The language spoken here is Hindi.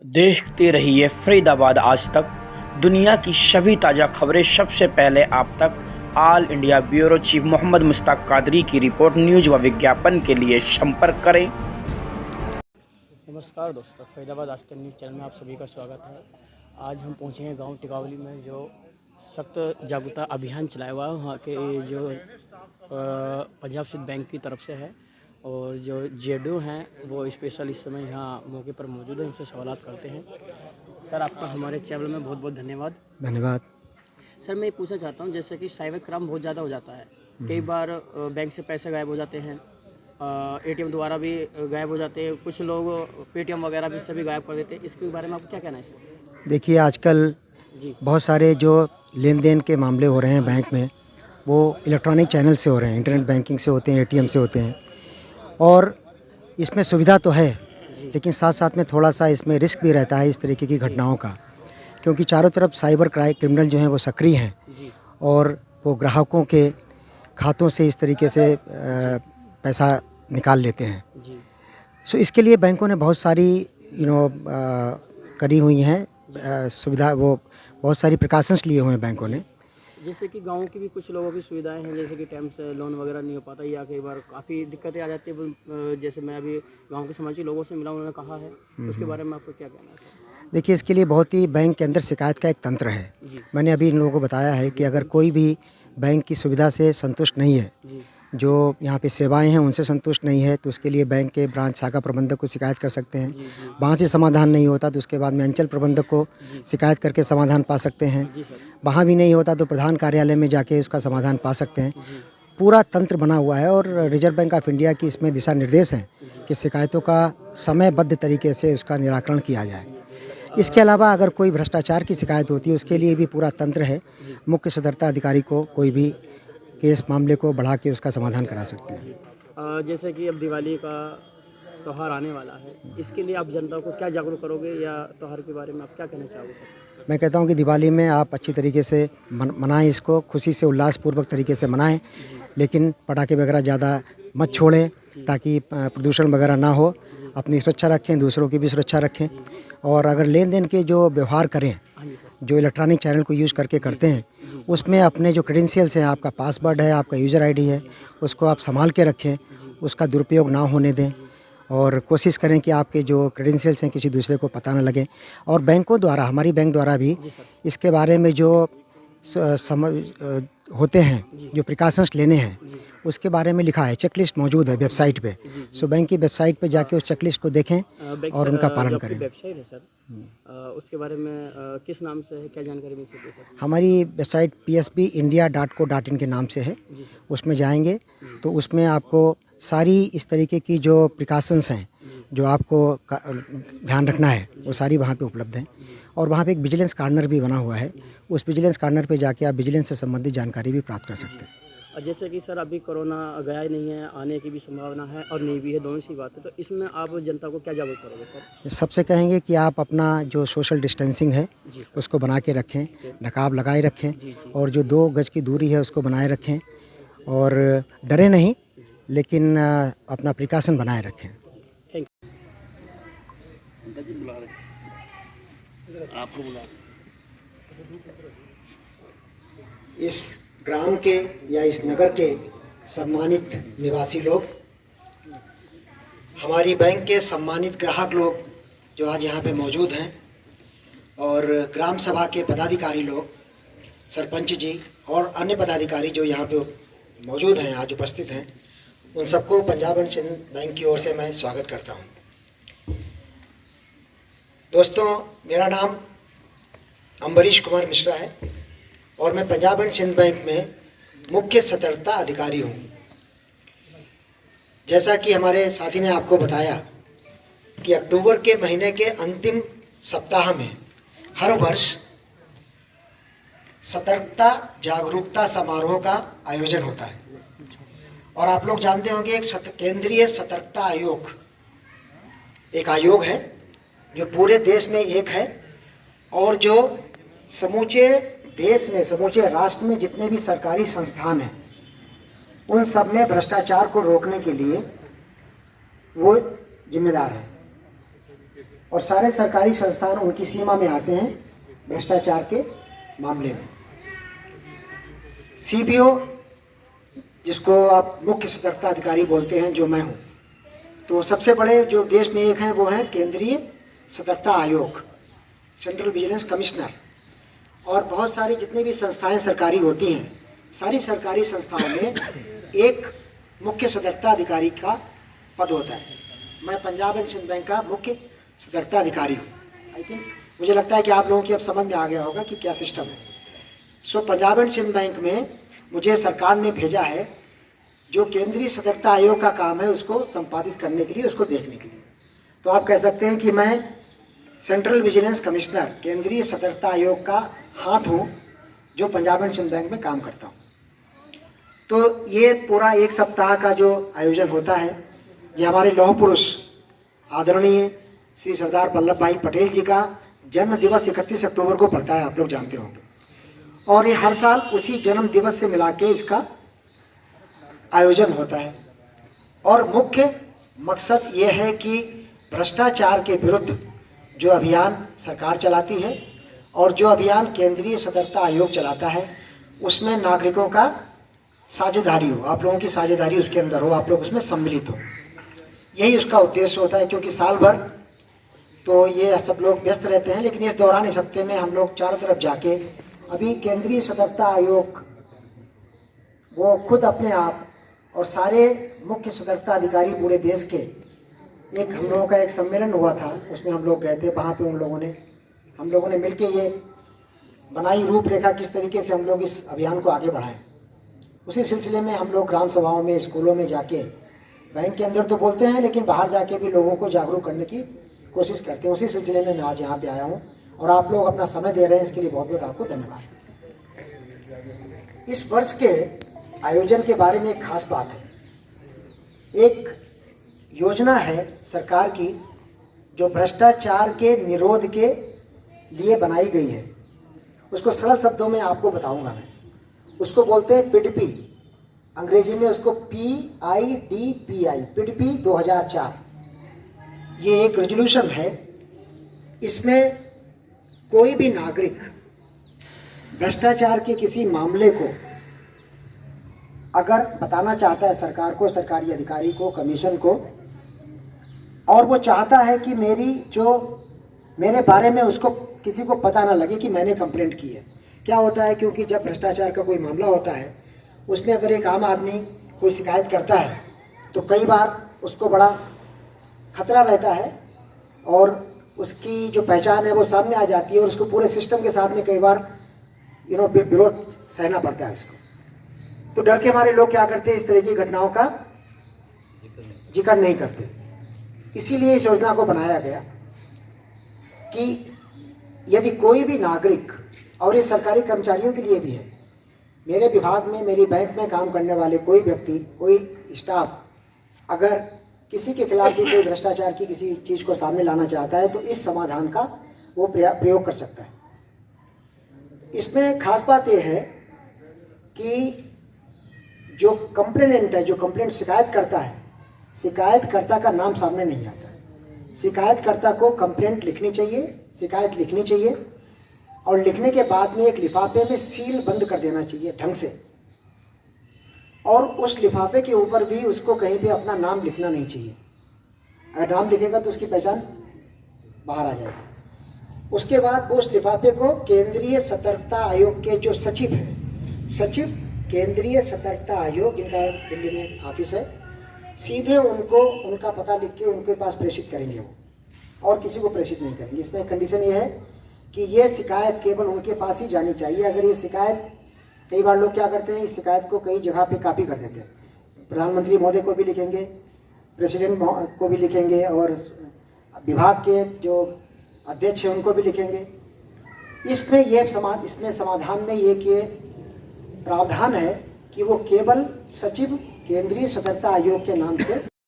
देखते रहिए फरीदाबाद आज तक। दुनिया की सभी ताज़ा खबरें सबसे पहले आप तक। All India bureau chief Mohammad Mushtaq Qadri की रिपोर्ट। न्यूज़ व विज्ञापन के लिए संपर्क करें। नमस्कार दोस्तों, फरीदाबाद आज तक न्यूज़ चैनल में आप सभी का स्वागत है। आज हम पहुंचे हैं गांव टिकावली में, जो सख्त जागरूकता अभियान चलाया हुआ है वहाँ के जो पंजाब सिंध बैंक की तरफ से है। और जो जेडो हैं वो स्पेशल इस समय यहाँ मौके पर मौजूद है, उनसे सवाल करते हैं। सर, आपका हमारे चैनल में बहुत बहुत धन्यवाद। धन्यवाद। सर, मैं ये पूछना चाहता हूँ, जैसे कि साइबर क्राइम बहुत ज़्यादा हो जाता है, कई बार बैंक से पैसे गायब हो जाते हैं, एटीएम द्वारा भी गायब हो जाते हैं, कुछ लोग पेटीएम वगैरह भी से भी गायब कर देते हैं। इसके बारे में आपको क्या कहना है सर? देखिए, आजकल जी बहुत सारे जो लेन देन के मामले हो रहे हैं बैंक में, वो इलेक्ट्रॉनिक चैनल से हो रहे हैं, इंटरनेट बैंकिंग से होते हैं, एटीएम से होते हैं। और इसमें सुविधा तो है, लेकिन साथ साथ में थोड़ा सा इसमें रिस्क भी रहता है इस तरीके की घटनाओं का, क्योंकि चारों तरफ साइबर क्रिमिनल जो हैं वो सक्रिय हैं जी और वो ग्राहकों के खातों से इस तरीके से पैसा निकाल लेते हैं। जी सो इसके लिए बैंकों ने बहुत सारी करी हुई हैं सुविधा, वो बहुत सारी प्रिकॉशंस लिए हुए हैं बैंकों ने। जैसे कि गाँव की भी कुछ लोगों की सुविधाएं हैं, जैसे कि टाइम से लोन वगैरह नहीं हो पाता, या कई बार काफ़ी दिक्कतें आ जाती है। जैसे मैं अभी गांव के समाज के लोगों से मिला, उन्होंने कहा है, उसके बारे में आपको क्या कहना है सर? देखिए, इसके लिए बहुत ही बैंक के अंदर शिकायत का एक तंत्र है। जी मैंने अभी इन लोगों को बताया है कि अगर कोई भी बैंक की सुविधा से संतुष्ट नहीं है, जी जो यहाँ पे सेवाएं हैं उनसे संतुष्ट नहीं है, तो उसके लिए बैंक के ब्रांच शाखा प्रबंधक को शिकायत कर सकते हैं। जी जी वहाँ से समाधान नहीं होता तो उसके बाद में अंचल प्रबंधक को शिकायत करके समाधान पा सकते हैं। जी सर। वहाँ भी नहीं होता तो प्रधान कार्यालय में जाके उसका समाधान पा सकते हैं। जी पूरा तंत्र बना हुआ है और रिजर्व बैंक ऑफ इंडिया की इसमें दिशा निर्देश हैं कि शिकायतों का समयबद्ध तरीके से उसका निराकरण किया जाए। इसके अलावा अगर कोई भ्रष्टाचार की शिकायत होती है, उसके लिए भी पूरा तंत्र है। मुख्य सतर्कता अधिकारी को कोई भी केस मामले को बढ़ा के उसका समाधान करा सकते हैं। जैसे कि अब दिवाली का त्यौहार आने वाला है, इसके लिए आप जनता को क्या जागरूक करोगे, या त्यौहार के बारे में आप क्या कहना चाहोगे सर? मैं कहता हूं कि दिवाली में आप अच्छी तरीके से मनाएं, इसको खुशी से उल्लासपूर्वक तरीके से मनाएं, लेकिन पटाखे वगैरह ज़्यादा मत छोड़ें ताकि प्रदूषण वगैरह ना हो। अपनी सुरक्षा रखें, दूसरों की भी सुरक्षा रखें। और अगर लेन देन के जो व्यवहार करें, हाँ जी सर। जो इलेक्ट्रॉनिक चैनल को यूज़ करके करते हैं, उसमें अपने जो क्रेडेंशियल्स हैं, आपका पासवर्ड है, आपका यूज़र आईडी है, उसको आप संभाल के रखें, उसका दुरुपयोग ना होने दें। और कोशिश करें कि आपके जो क्रेडेंशियल्स हैं किसी दूसरे को पता न लगे। और बैंकों द्वारा, हमारी बैंक द्वारा भी इसके बारे में जो होते हैं, जो प्रिकॉशंस लेने हैं, उसके बारे में लिखा है, चेकलिस्ट मौजूद है वेबसाइट पे। सो बैंक की वेबसाइट पे जाके उस चेकलिस्ट को देखें और उनका पालन करें। वेबसाइट है सर, उसके बारे में किस नाम से है, क्या जानकारी मिल सकती है सर? हमारी वेबसाइट psbindia.co.in के नाम से है। जी सर। उसमें जाएंगे तो उसमें आपको सारी इस तरीके की जो प्रिकॉशंस हैं, जो आपको ध्यान रखना है, वो सारी वहाँ पे उपलब्ध हैं। और वहाँ पे एक विजिलेंस कॉर्नर भी बना हुआ है। उस विजिलेंस कॉर्नर पे जाके आप विजिलेंस से संबंधित जानकारी भी प्राप्त कर सकते हैं। और जैसे कि सर अभी कोरोना गया ही नहीं है, आने की भी संभावना है और नहीं भी है, दोनों सी बात है, तो इसमें आप जनता को क्या जागरूक करोगे सर? सबसे कहेंगे कि आप अपना जो सोशल डिस्टेंसिंग है जी सर। उसको बना के रखें, नकाब लगाए रखें, जी जी और जो 2 गज की दूरी है उसको बनाए रखें। और डरे नहीं, लेकिन अपना प्रिकॉशन बनाए रखें। Thank you. बुला रहे हैं, आपको बुला रहे हैं। इस ग्राम के या इस नगर के सम्मानित निवासी लोग, हमारी बैंक के सम्मानित ग्राहक लोग जो आज यहाँ पे मौजूद हैं, और ग्राम सभा के पदाधिकारी लोग, सरपंच जी और अन्य पदाधिकारी जो यहाँ पे मौजूद हैं, आज उपस्थित हैं, उन सबको पंजाब एंड सिंध बैंक की ओर से मैं स्वागत करता हूँ। दोस्तों, मेरा नाम अम्बरीश कुमार मिश्रा है और मैं पंजाब एंड सिंध बैंक में मुख्य सतर्कता अधिकारी हूँ। जैसा कि हमारे साथी ने आपको बताया कि अक्टूबर के महीने के अंतिम सप्ताह में हर वर्ष सतर्कता जागरूकता समारोह का आयोजन होता है। और आप लोग जानते होंगे, एक केंद्रीय सतर्कता आयोग एक आयोग है जो पूरे देश में एक है, और जो समूचे देश में, समूचे राष्ट्र में जितने भी सरकारी संस्थान हैं, उन सब में भ्रष्टाचार को रोकने के लिए वो जिम्मेदार है। और सारे सरकारी संस्थान उनकी सीमा में आते हैं भ्रष्टाचार के मामले में। CBO, जिसको आप मुख्य सतर्कता अधिकारी बोलते हैं, जो मैं हूँ, तो सबसे बड़े जो देश में एक हैं वो हैं केंद्रीय सतर्कता आयोग, सेंट्रल विजिलेंस कमिश्नर। और बहुत सारी जितनी भी संस्थाएं सरकारी होती हैं, सारी सरकारी संस्थाओं में एक मुख्य सतर्कता अधिकारी का पद होता है। मैं पंजाब एंड सिंध बैंक का मुख्य सतर्कता अधिकारी हूँ। आई थिंक मुझे लगता है कि आप लोगों की अब समझ में आ गया होगा कि क्या सिस्टम है। सो पंजाब एंड सिंध बैंक में मुझे सरकार ने भेजा है जो केंद्रीय सतर्कता आयोग का काम है उसको संपादित करने के लिए, उसको देखने के लिए। तो आप कह सकते हैं कि मैं सेंट्रल विजिलेंस कमिश्नर, केंद्रीय सतर्कता आयोग का हाथ हूँ जो पंजाब एंड सिंध बैंक में काम करता हूँ। तो ये पूरा एक सप्ताह का जो आयोजन होता है, ये हमारे लौह पुरुष आदरणीय श्री सरदार वल्लभ भाई पटेल जी का जन्म दिवस 31 अक्टूबर को पड़ता है, आप लोग जानते होंगे। और ये हर साल उसी जन्म दिवस से मिला के इसका आयोजन होता है। और मुख्य मकसद ये है कि भ्रष्टाचार के विरुद्ध जो अभियान सरकार चलाती है और जो अभियान केंद्रीय सतर्कता आयोग चलाता है, उसमें नागरिकों का साझेदारी हो, आप लोगों की साझेदारी उसके अंदर हो, आप लोग उसमें सम्मिलित हो। यही उसका उद्देश्य होता है। क्योंकि साल भर तो ये सब लोग व्यस्त रहते हैं, लेकिन इस दौरान, इस हफ्ते में हम लोग चारों तरफ जाके, अभी केंद्रीय सतर्कता आयोग वो खुद अपने आप और सारे मुख्य सतर्कता अधिकारी पूरे देश के, एक हम लोगों का एक सम्मेलन हुआ था, उसमें हम लोग गए थे। वहाँ पे हम लोगों ने मिलके ये बनाई रूपरेखा किस तरीके से हम लोग इस अभियान को आगे बढ़ाएं। उसी सिलसिले में हम लोग ग्राम सभाओं में, स्कूलों में जाके, बैंक के अंदर तो बोलते हैं लेकिन बाहर जाके भी लोगों को जागरूक करने की कोशिश करते हैं। उसी सिलसिले में मैं आज यहाँ पे आया हूँ और आप लोग अपना समय दे रहे हैं, इसके लिए बहुत बहुत आपको धन्यवाद। इस वर्ष के आयोजन के बारे में एक खास बात है। एक योजना है सरकार की जो भ्रष्टाचार के निरोध के लिए बनाई गई है। उसको सरल शब्दों में आपको बताऊंगा मैं। उसको बोलते हैं पिडपी, अंग्रेजी में उसको PIDPI, पिडपी 2004। ये एक रेजोल्यूशन है। इसमें कोई भी नागरिक भ्रष्टाचार के किसी मामले को अगर बताना चाहता है सरकार को, सरकारी अधिकारी को, कमीशन को, और वो चाहता है कि मेरे बारे में उसको किसी को पता ना लगे कि मैंने कंप्लेंट की है। क्या होता है, क्योंकि जब भ्रष्टाचार का कोई मामला होता है, उसमें अगर एक आम आदमी कोई शिकायत करता है तो कई बार उसको बड़ा खतरा रहता है और उसकी जो पहचान है वो सामने आ जाती है और उसको पूरे सिस्टम के साथ में कई बार विरोध सहना पड़ता है उसको। तो डर के मारे लोग क्या करते हैं, इस तरह की घटनाओं का जिक्र नहीं करते। इसीलिए इस योजना को बनाया गया कि यदि कोई भी नागरिक, और ये सरकारी कर्मचारियों के लिए भी है, मेरे विभाग में, मेरी बैंक में काम करने वाले कोई व्यक्ति, कोई स्टाफ अगर किसी के खिलाफ भी कोई भ्रष्टाचार की किसी चीज़ को सामने लाना चाहता है तो इस समाधान का वो प्रयोग कर सकता है। इसमें खास बात यह है कि जो कंप्लेनेंट है, जो कंप्लेंट शिकायत करता है, शिकायतकर्ता का नाम सामने नहीं आता। शिकायतकर्ता को कंप्लेंट लिखनी चाहिए, शिकायत लिखनी चाहिए, और लिखने के बाद में एक लिफाफे में सील बंद कर देना चाहिए ढंग से, और उस लिफाफे के ऊपर भी उसको कहीं भी अपना नाम लिखना नहीं चाहिए। अगर नाम लिखेगा तो उसकी पहचान बाहर आ जाएगी। उसके बाद वो उस लिफाफे को केंद्रीय सतर्कता आयोग के जो सचिव हैं, सचिव केंद्रीय सतर्कता आयोग, जिनका दिल्ली में ऑफिस है, सीधे उनको उनका पता लिख के उनके पास प्रेषित करेंगे वो, और किसी को प्रेषित नहीं करेंगे। इसमें कंडीशन ये है कि ये शिकायत केवल उनके पास ही जानी चाहिए। अगर ये शिकायत, कई बार लोग क्या करते हैं, इस शिकायत को कई जगह पे कॉपी कर देते हैं। प्रधानमंत्री महोदय को भी लिखेंगे, प्रेसिडेंट को भी लिखेंगे, और विभाग के जो अध्यक्ष हैं उनको भी लिखेंगे। इसमें समाधान में ये प्रावधान है कि वो केवल सचिव केंद्रीय सतर्कता आयोग के नाम से